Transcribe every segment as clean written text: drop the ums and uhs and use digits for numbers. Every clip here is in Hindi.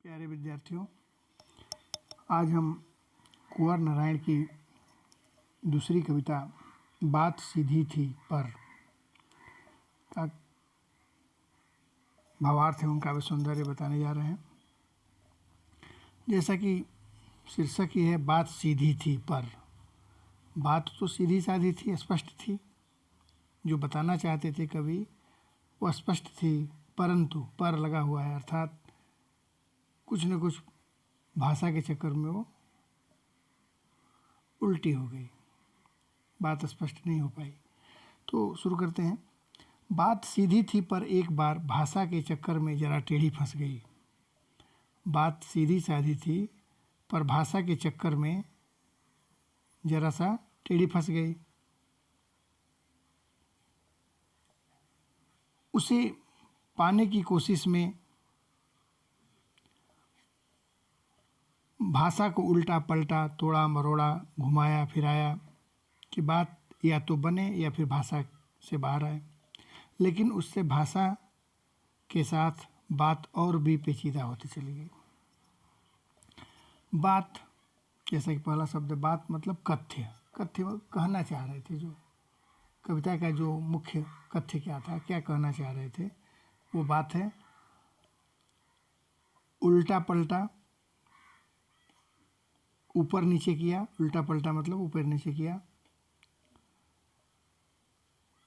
प्यारे विद्यार्थियों, आज हम कुंवर नारायण की दूसरी कविता बात सीधी थी पर का भावार्थ एवं काव्य सौंदर्य बताने जा रहे हैं। जैसा कि शीर्षक ही है, बात सीधी थी पर। बात तो सीधी साधी थी, स्पष्ट थी। जो बताना चाहते थे कवि वो स्पष्ट थी, परंतु पर लगा हुआ है, अर्थात कुछ न कुछ भाषा के चक्कर में वो उल्टी हो गई, बात स्पष्ट नहीं हो पाई। तो शुरू करते हैं। बात सीधी थी पर एक बार भाषा के चक्कर में जरा टेढ़ी फंस गई। बात सीधी साधी थी पर भाषा के चक्कर में जरा सा टेढ़ी फंस गई। उसे पाने की कोशिश में भाषा को उल्टा पलटा, तोड़ा मरोड़ा, घुमाया फिराया कि बात या तो बने या फिर भाषा से बाहर आए। लेकिन उससे भाषा के साथ बात और भी पेचीदा होती चली गई। बात, जैसा कि पहला शब्द बात मतलब कथ्य। कथ्य वो कहना चाह रहे थे, जो कविता का जो मुख्य कथ्य क्या था, क्या कहना चाह रहे थे, वो बात है। उल्टा पलटा, ऊपर नीचे किया। उल्टा पलटा मतलब ऊपर नीचे किया।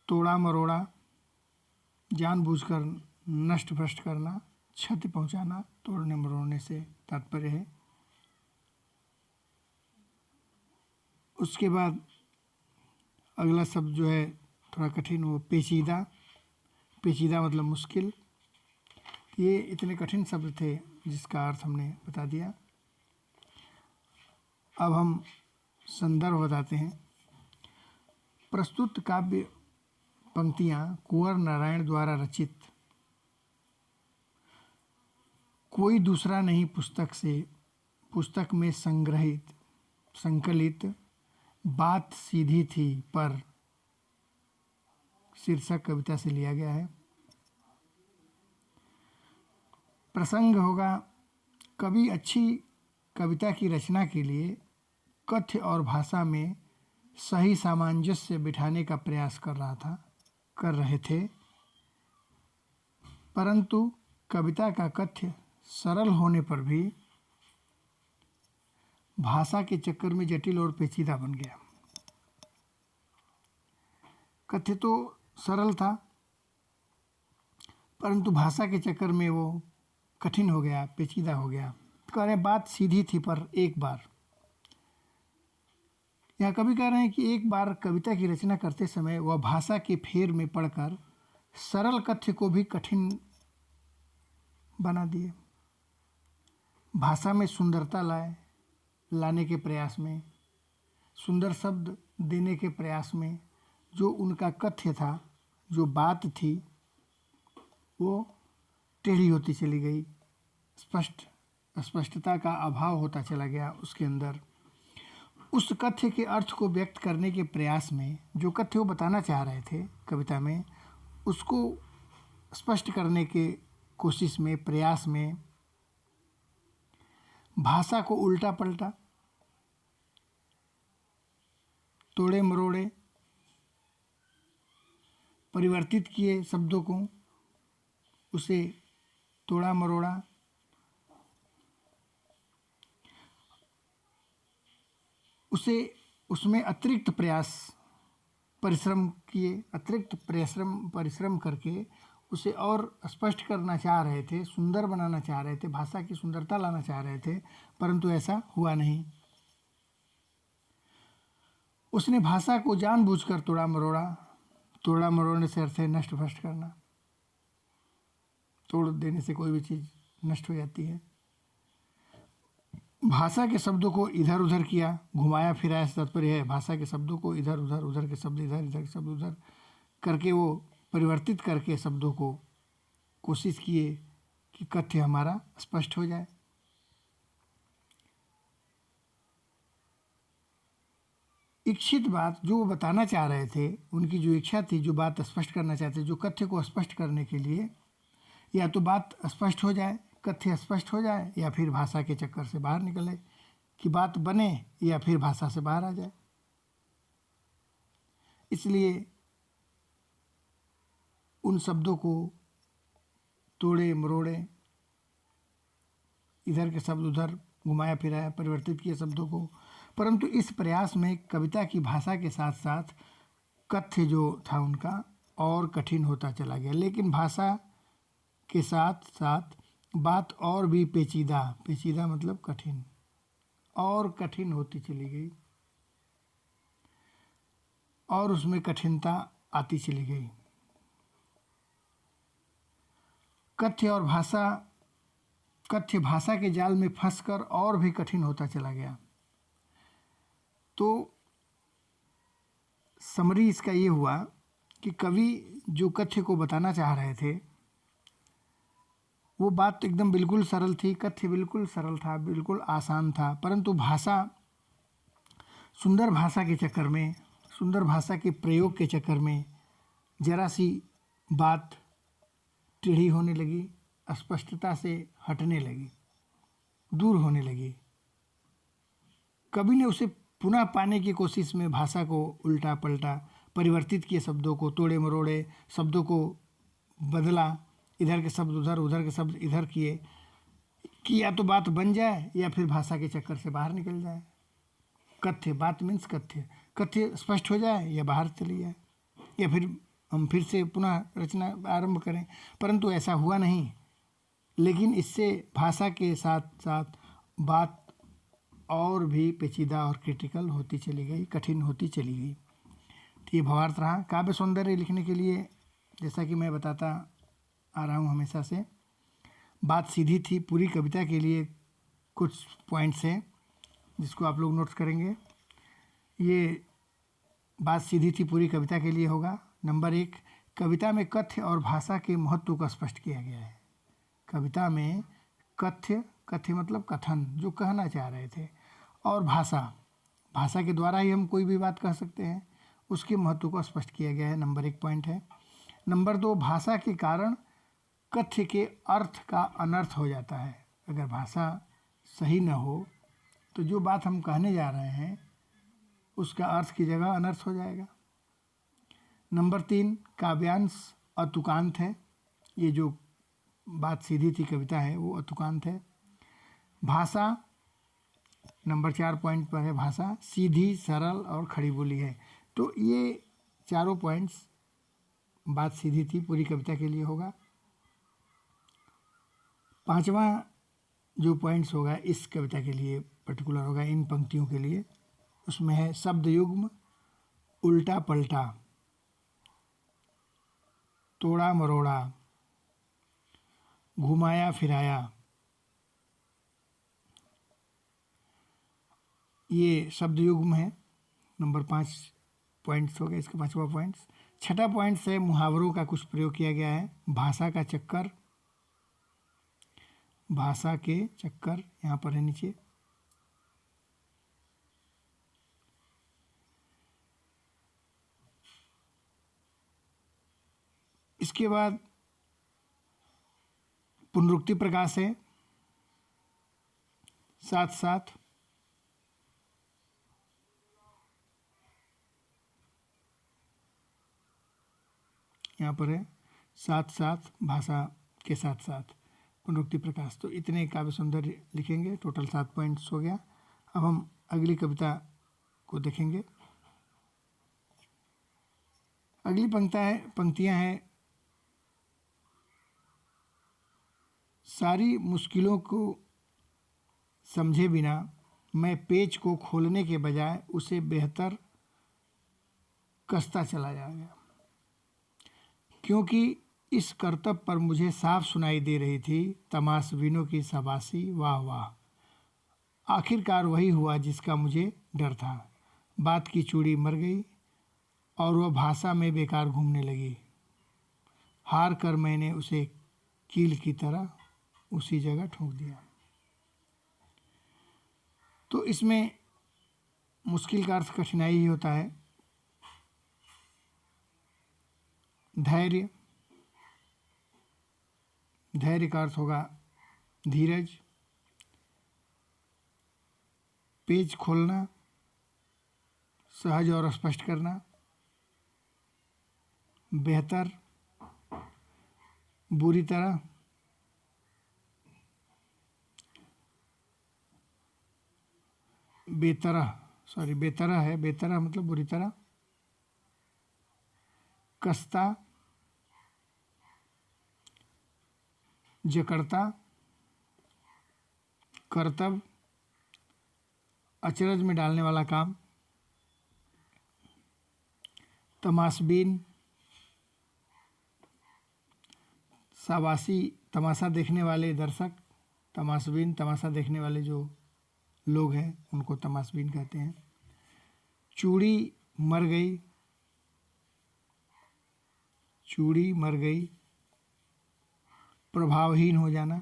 तोड़ा मरोड़ा, जानबूझकर नष्ट भ्रष्ट करना, क्षति पहुंचाना। तोड़ने मरोड़ने से तात्पर्य है। उसके बाद अगला शब्द जो है थोड़ा कठिन, वो पेचीदा। पेचीदा मतलब मुश्किल। ये इतने कठिन शब्द थे जिसका अर्थ हमने बता दिया। अब हम संदर्भ बताते हैं। प्रस्तुत काव्य पंक्तियां कुंवर नारायण द्वारा रचित कोई दूसरा नहीं पुस्तक में संकलित बात सीधी थी पर शीर्षक कविता से लिया गया है। प्रसंग होगा, कवि अच्छी कविता की रचना के लिए कथ्य और भाषा में सही सामंजस्य बिठाने का प्रयास कर रहे थे, परंतु कविता का कथ्य सरल होने पर भी भाषा के चक्कर में जटिल और पेचीदा बन गया। कथ्य तो सरल था, परंतु भाषा के चक्कर में वो कठिन हो गया, पेचीदा हो गया। कह रहे बात सीधी थी पर एक बार। यहाँ कवि कह रहे हैं कि एक बार कविता की रचना करते समय वह भाषा के फेर में पड़कर सरल कथ्य को भी कठिन बना दिए। भाषा में सुंदरता लाने के प्रयास में, सुंदर शब्द देने के प्रयास में जो उनका कथ्य था, जो बात थी, वो टेढ़ी होती चली गई। स्पष्टता का अभाव होता चला गया उसके अंदर। उस कथ्य के अर्थ को व्यक्त करने के प्रयास में, जो कथ्य वो बताना चाह रहे थे कविता में, उसको स्पष्ट करने के कोशिश में, प्रयास में भाषा को उल्टा पलटा, तोड़े मरोड़े, परिवर्तित किए शब्दों को, उसे तोड़ा मरोड़ा। उसमें अतिरिक्त परिश्रम करके उसे और स्पष्ट करना चाह रहे थे, सुंदर बनाना चाह रहे थे, भाषा की सुंदरता लाना चाह रहे थे, परंतु ऐसा हुआ नहीं। उसने भाषा को जानबूझकर तोड़ा मरोड़ा। तोड़ा मरोड़ने से अर्थ है नष्ट भ्रष्ट करना। तोड़ देने से कोई भी चीज़ नष्ट हो जाती है। भाषा के शब्दों को इधर उधर किया, घुमाया फिराया से तात्पर्य है भाषा के शब्दों को इधर उधर, उधर के शब्द इधर, इधर के शब्द उधर करके वो परिवर्तित करके शब्दों को कोशिश किए कि कथ्य हमारा स्पष्ट हो जाए। इच्छित बात जो वो बताना चाह रहे थे, उनकी जो इच्छा थी, जो बात स्पष्ट करना चाहते, जो कथ्य को स्पष्ट करने के लिए या तो बात स्पष्ट हो जाए कथ्य स्पष्ट हो जाए या फिर भाषा के चक्कर से बाहर निकले, कि बात बने या फिर भाषा से बाहर आ जाए। इसलिए उन शब्दों को तोड़े मरोड़े, इधर के शब्द उधर घुमाया फिराया, परिवर्तित किए शब्दों को, परंतु इस प्रयास में कविता की भाषा के साथ साथ कथ्य जो था उनका और कठिन होता चला गया। लेकिन भाषा के साथ साथ बात और भी पेचीदा, पेचीदा मतलब कठिन, और कठिन होती चली गई और उसमें कठिनता आती चली गई। कथ्य भाषा के जाल में फंसकर और भी कठिन होता चला गया। तो समरी इसका ये हुआ कि कवि जो कथ्य को बताना चाह रहे थे वो बात एकदम बिल्कुल सरल थी, कथ्य बिल्कुल सरल था, बिल्कुल आसान था, परंतु भाषा, सुंदर भाषा के चक्कर में, सुंदर भाषा के प्रयोग के चक्कर में जरा सी बात टेढ़ी होने लगी, स्पष्टता से हटने लगी, दूर होने लगी। कवि ने उसे पुनः पाने की कोशिश में भाषा को उल्टा पलटा, परिवर्तित किए शब्दों को, तोड़े मरोड़े शब्दों को बदला, इधर के शब्द उधर, उधर के शब्द इधर किए कि या तो बात बन जाए या फिर भाषा के चक्कर से बाहर निकल जाए। कथ्य, बात मीन्स कथ्य, कथ्य स्पष्ट हो जाए या बाहर चली जाए, या फिर हम फिर से पुनः रचना आरंभ करें, परंतु ऐसा हुआ नहीं। लेकिन इससे भाषा के साथ साथ बात और भी पेचीदा और क्रिटिकल होती चली गई, कठिन होती चली गई। तो ये भावार्थ रहा। काव्य सौंदर्य लिखने के लिए, जैसा कि मैं बताता आ रहा हूँ हमेशा से, बात सीधी थी पूरी कविता के लिए कुछ पॉइंट्स हैं जिसको आप लोग नोट्स करेंगे। ये बात सीधी थी पूरी कविता के लिए होगा। नंबर 1, कविता में कथ्य और भाषा के महत्व को स्पष्ट किया गया है। कविता में कथ्य, कथ्य मतलब कथन, जो कहना चाह रहे थे, और भाषा, भाषा के द्वारा ही हम कोई भी बात कह सकते हैं, उसके महत्व को स्पष्ट किया गया है। नंबर 1 पॉइंट है। नंबर 2, भाषा के कारण कथ्य के अर्थ का अनर्थ हो जाता है। अगर भाषा सही न हो तो जो बात हम कहने जा रहे हैं उसका अर्थ की जगह अनर्थ हो जाएगा। नंबर 3, काव्यांश अतुकांत है। ये जो बात सीधी थी कविता है वो अतुकांत है। भाषा, नंबर 4 पॉइंट पर है, भाषा सीधी, सरल और खड़ी बोली है। तो ये चारों पॉइंट्स बात सीधी थी पूरी कविता के लिए होगा। 5वां जो पॉइंट्स होगा इस कविता के लिए पर्टिकुलर होगा, इन पंक्तियों के लिए, उसमें है शब्द युग्म, उल्टा पलटा, तोड़ा मरोड़ा, घुमाया फिराया। ये शब्द युग्म है। नंबर 5 पॉइंट्स हो गए इसका, 5वां पॉइंट्स। 6ठा पॉइंट्स है मुहावरों का कुछ प्रयोग किया गया है। भाषा का चक्कर, भाषा के चक्कर यहाँ पर है नीचे। इसके बाद पुनरुक्ति प्रकाश है, साथ साथ यहाँ पर है, साथ साथ, भाषा के साथ साथ पुनरुक्ति प्रकाश। तो इतने काव्य सौंदर्य लिखेंगे। टोटल 7 पॉइंट्स हो गया। अब हम अगली कविता को देखेंगे। अगली पंक्तियाँ हैं, सारी मुश्किलों को समझे बिना मैं पेच को खोलने के बजाय उसे बेहतर कसता चला जाएगा, क्योंकि इस करतब पर मुझे साफ सुनाई दे रही थी तमाशबीनों की शाबाशी, वाह वाह। आखिरकार वही हुआ जिसका मुझे डर था। बात की चूड़ी मर गई और वह भाषा में बेकार घूमने लगी। हार कर मैंने उसे कील की तरह उसी जगह ठोक दिया। तो इसमें मुश्किल का अर्थ कठिनाई ही होता है। धैर्य, धैर्य का अर्थ होगा धीरज, पेज खोलना, सहज और स्पष्ट करना, बेहतर, बुरी तरह, बेतरह है, बेतरह मतलब बुरी तरह, कसता, जकड़ता, करतब, अचरज में डालने वाला काम, तमाशबीन, शाबाशी, तमाशा देखने वाले दर्शक, तमाशबीन, तमाशा देखने वाले जो लोग हैं उनको तमाशबीन कहते हैं। चूड़ी मर गई, चूड़ी मर गई, प्रभावहीन हो जाना,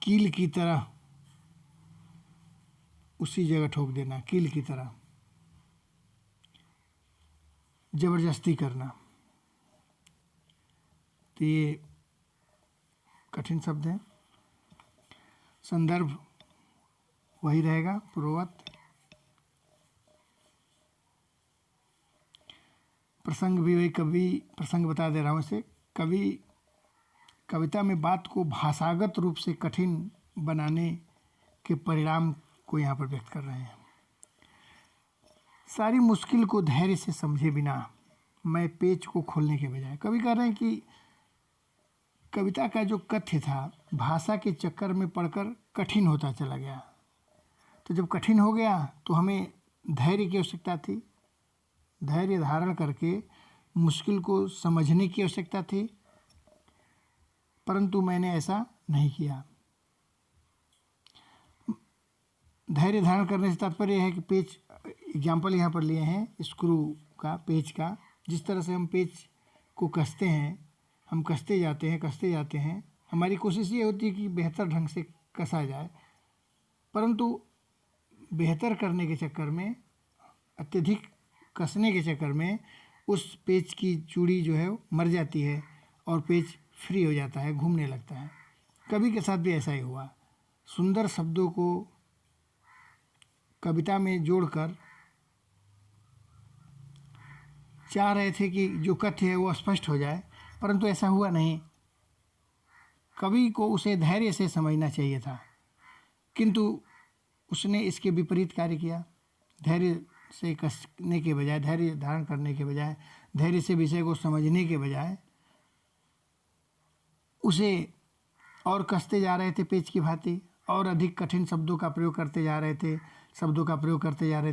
कील की तरह, उसी जगह ठोक देना, कील की तरह, जबरदस्ती करना। तो ये कठिन शब्द हैं। संदर्भ वही रहेगा, पूर्ववत। प्रसंग भी वही, कवि प्रसंग बता दे रहा हूँ इसे। कवि कविता में बात को भाषागत रूप से कठिन बनाने के परिणाम को यहाँ पर व्यक्त कर रहे हैं। सारी मुश्किल को धैर्य से समझे बिना मैं पेज को खोलने के बजाय, कवि कह रहे हैं कि कविता का जो कथ्य था भाषा के चक्कर में पड़कर कठिन होता चला गया। तो जब कठिन हो गया तो हमें धैर्य की आवश्यकता थी, धैर्य धारण करके मुश्किल को समझने की आवश्यकता थी, परंतु मैंने ऐसा नहीं किया। धैर्य धारण करने से तात्पर्य है कि पेज, एग्जाम्पल यहाँ पर लिए हैं स्क्रू का, पेज का। जिस तरह से हम पेज को कसते हैं, हम कसते जाते हैं, हमारी कोशिश ये होती है कि बेहतर ढंग से कसा जाए, परंतु बेहतर करने के चक्कर में, अत्यधिक कसने के चक्कर में उस पेज की चूड़ी जो है मर जाती है और पेज फ्री हो जाता है, घूमने लगता है। कवि के साथ भी ऐसा ही हुआ। सुंदर शब्दों को कविता में जोड़कर चाह रहे थे कि जो कथ्य है वो स्पष्ट हो जाए, परंतु ऐसा हुआ नहीं। कवि को उसे धैर्य से समझना चाहिए था, किंतु उसने इसके विपरीत कार्य किया। धैर्य से कसने के बजाय, धैर्य धारण करने के बजाय, धैर्य से विषय को समझने के बजाय उसे और कसते जा रहे थे पेज की भांति, और अधिक कठिन शब्दों का प्रयोग करते जा रहे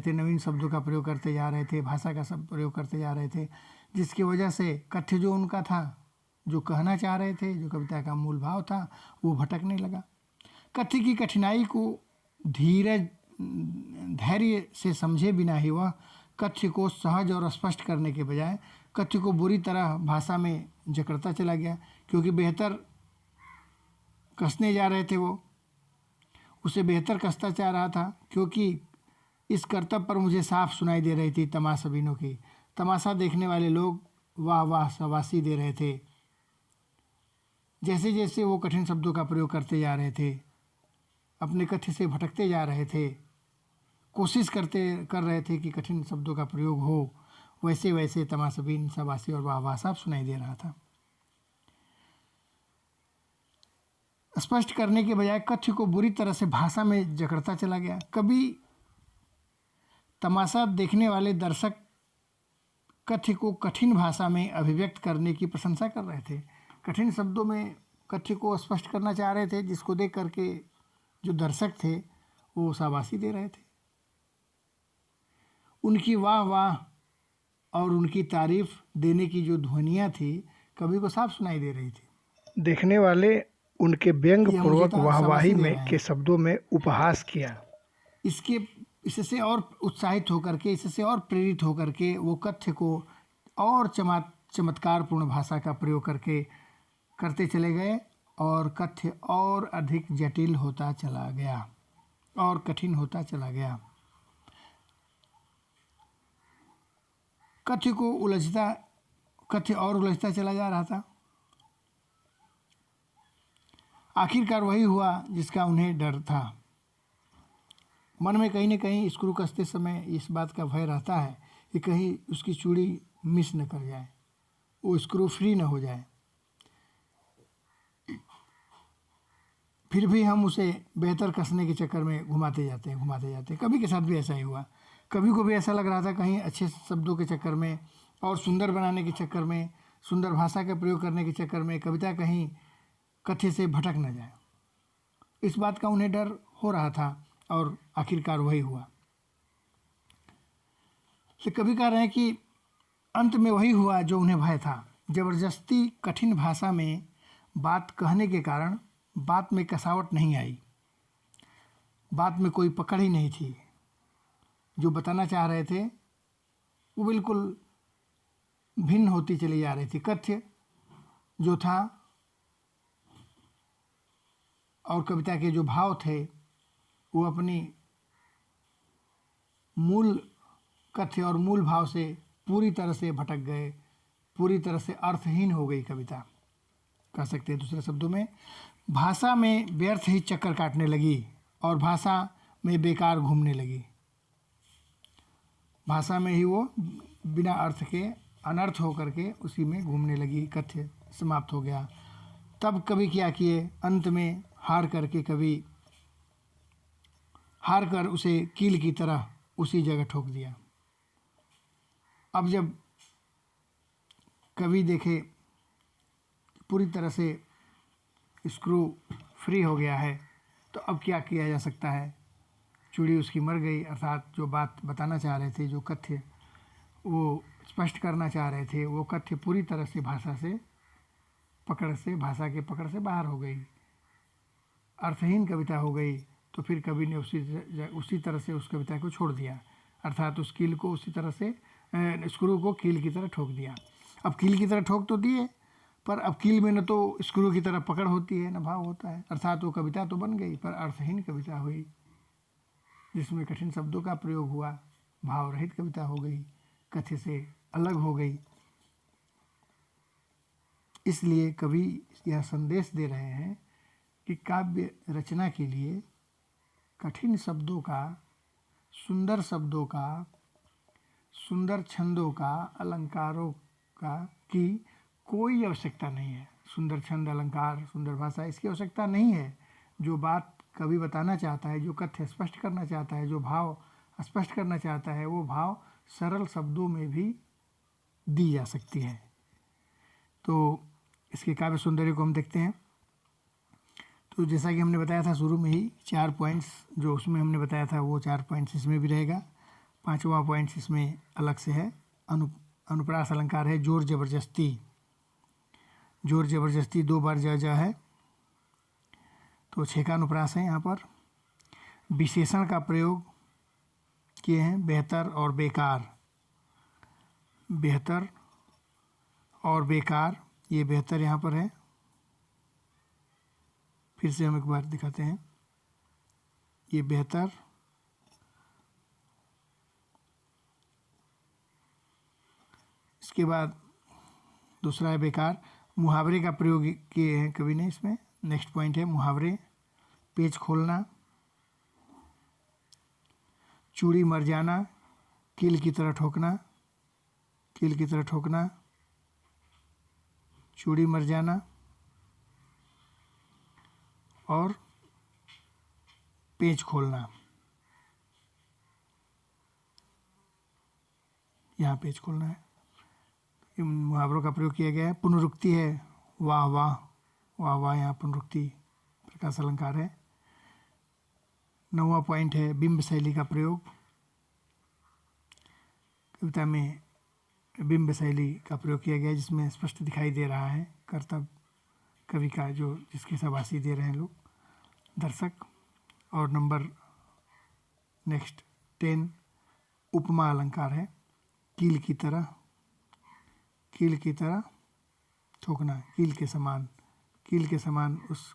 थे, नवीन शब्दों का प्रयोग करते जा रहे थे, भाषा का सब प्रयोग करते जा रहे थे, जिसकी वजह से कथ्य जो उनका था, जो कहना चाह रहे थे, जो कविता का मूल भाव था, वो भटकने लगा। कथ्य की कठिनाई को धैर्य से समझे बिना ही वह कथ्य को सहज और स्पष्ट करने के बजाय कथ्य को बुरी तरह भाषा में जकड़ता चला गया, क्योंकि बेहतर कसने जा रहे थे, वो उसे बेहतर कसता चाह रहा था, क्योंकि इस कर्तव्य पर मुझे साफ सुनाई दे रही थी तमाशाबीनों की, तमाशा देखने वाले लोग वाह वाह शाबाशी दे रहे थे। जैसे जैसे वो कठिन शब्दों का प्रयोग करते जा रहे थे, अपने कथ्य से भटकते जा रहे थे, कोशिश कर रहे थे कि कठिन शब्दों का प्रयोग हो, वैसे वैसे तमाशाबीन, शाबाशी और वाह वाह साफ सुनाई दे रहा था। स्पष्ट करने के बजाय कथ्य को बुरी तरह से भाषा में जकड़ता चला गया। कभी तमाशा देखने वाले दर्शक कथ्य को कठिन भाषा में अभिव्यक्त करने की प्रशंसा कर रहे थे, कठिन शब्दों में कथ्य को स्पष्ट करना चाह रहे थे, जिसको देख करके जो दर्शक थे वो शाबाशी दे रहे थे। उनकी वाह वाह और उनकी तारीफ देने की जो ध्वनियाँ थी कवि को साफ सुनाई दे रही थी। देखने वाले उनके व्यंग पूर्वक वाहवाही में हैं के शब्दों में उपहास किया। इससे और उत्साहित होकर के, इससे और प्रेरित होकर के वो कथ्य को और चमत्कारपूर्ण भाषा का प्रयोग करके करते चले गए, और कथ्य और अधिक जटिल होता चला गया और कठिन होता चला गया। कथ्य और उलझता चला जा रहा था। आखिरकार वही हुआ जिसका उन्हें डर था। मन में कहीं न कहीं स्क्रू कसते समय इस बात का भय रहता है कि कहीं उसकी चूड़ी मिस न कर जाए, वो स्क्रू फ्री न हो जाए। फिर भी हम उसे बेहतर कसने के चक्कर में घुमाते जाते हैं। कभी के साथ भी ऐसा ही हुआ। कभी को भी ऐसा लग रहा था कहीं अच्छे शब्दों के चक्कर में और सुंदर बनाने के चक्कर में, सुंदर भाषा का प्रयोग करने के चक्कर में कविता कहीं कथ्य से भटक न जाए। इस बात का उन्हें डर हो रहा था और आखिरकार वही हुआ। तो कवि कह रहे हैं कि अंत में वही हुआ जो उन्हें भय था। जबरदस्ती कठिन भाषा में बात कहने के कारण बात में कसावट नहीं आई, बात में कोई पकड़ ही नहीं थी। जो बताना चाह रहे थे वो बिल्कुल भिन्न होती चली जा रही थी। कथ्य जो था और कविता के जो भाव थे वो अपनी मूल कथ्य और मूल भाव से पूरी तरह से भटक गए, पूरी तरह से अर्थहीन हो गई कविता, कह सकते हैं। दूसरे शब्दों में भाषा में व्यर्थ ही चक्कर काटने लगी और भाषा में बेकार घूमने लगी। भाषा में ही वो बिना अर्थ के अनर्थ होकर के उसी में घूमने लगी। कथ्य समाप्त हो गया। तब कवि क्या किए, अंत में हार कर उसे कील की तरह उसी जगह ठोक दिया। अब जब कवि देखे पूरी तरह से स्क्रू फ्री हो गया है तो अब क्या किया जा सकता है। चूड़ी उसकी मर गई, अर्थात जो बात बताना चाह रहे थे, जो कथ्य वो स्पष्ट करना चाह रहे थे, वो कथ्य पूरी तरह से भाषा के पकड़ से बाहर हो गई, अर्थहीन कविता हो गई। तो फिर कवि ने उसी तरह से उस कविता को छोड़ दिया, अर्थात उस कील को उसी तरह से स्क्रू को कील की तरह ठोक दिया। अब कील की तरह ठोक तो दिए, पर अब कील में न तो स्क्रू की तरह पकड़ होती है न भाव होता है, अर्थात वो कविता तो बन गई पर अर्थहीन कविता हुई, जिसमें कठिन शब्दों का प्रयोग हुआ, भाव रहित कविता हो गई, कथ्य से अलग हो गई। इसलिए कवि यह संदेश दे रहे हैं कि काव्य रचना के लिए कठिन शब्दों का, सुंदर शब्दों का, सुंदर छंदों का, अलंकारों का की कोई आवश्यकता नहीं है। सुंदर छंद, अलंकार, सुंदर भाषा, इसकी आवश्यकता नहीं है। जो बात कवि बताना चाहता है, जो कथ्य स्पष्ट करना चाहता है, जो भाव स्पष्ट करना चाहता है, वो भाव सरल शब्दों में भी दी जा सकती है। तो इसके काव्य सौंदर्य को हम देखते हैं। तो जैसा कि हमने बताया था शुरू में ही, 4 पॉइंट्स जो उसमें हमने बताया था वो 4 पॉइंट्स इसमें भी रहेगा। 5वां पॉइंट्स इसमें अलग से है, अनुप्रास अलंकार है। जोर जबरदस्ती 2 बार जा है, तो 6 का अनुप्रास है। यहाँ पर विशेषण का प्रयोग किए हैं, बेहतर और बेकार। बेहतर और बेकार, ये बेहतर यहाँ पर है। फिर से हम एक बार दिखाते हैं, ये बेहतर, इसके बाद दूसरा है बेकार। मुहावरे का प्रयोग किए हैं कवि ने इसमें। नेक्स्ट पॉइंट है मुहावरे। पेज खोलना, चूड़ी मर जाना, कील की तरह ठोकना, कील की तरह ठोकना, चूड़ी मर जाना और पेज खोलना। यहाँ पेज खोलना है। इन मुहावरों का प्रयोग किया गया है। पुनरुक्ति है, वाह वाह, वाह वाह, यहाँ पुनरुक्ति प्रकाश अलंकार है। 9वां पॉइंट है बिंब शैली का प्रयोग। कविता में बिंब शैली का प्रयोग किया गया है, जिसमें स्पष्ट दिखाई दे रहा है कर्तव्य कवि का, जो जिसकी शाबाशी दे रहे हैं लोग, दर्शक। और नंबर नेक्स्ट 10 उपमा अलंकार है। कील की तरह, कील की तरह ठोकना, कील के समान उस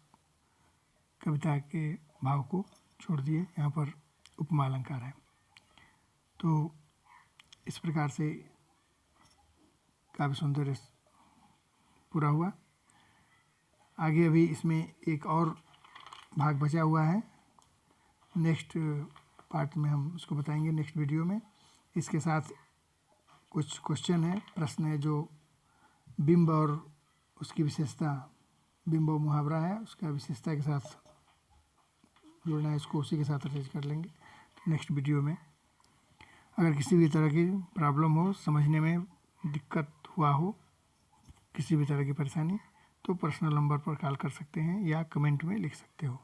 कविता के भाव को छोड़ दिए। यहाँ पर उपमा अलंकार है। तो इस प्रकार से काव्य सौंदर्य पूरा हुआ। आगे अभी इसमें एक और भाग बचा हुआ है, नेक्स्ट पार्ट में हम उसको बताएंगे नेक्स्ट वीडियो में। इसके साथ कुछ क्वेश्चन है, प्रश्न है, जो बिंब और उसकी विशेषता, बिंब और मुहावरा है उसका विशेषता के साथ जुड़ना है, इसको उसी के साथ अटैच कर लेंगे नेक्स्ट वीडियो में। अगर किसी भी तरह की प्रॉब्लम हो, समझने में दिक्कत हुआ हो, किसी भी तरह की परेशानी, तो पर्सनल नंबर पर कॉल कर सकते हैं या कमेंट में लिख सकते हो।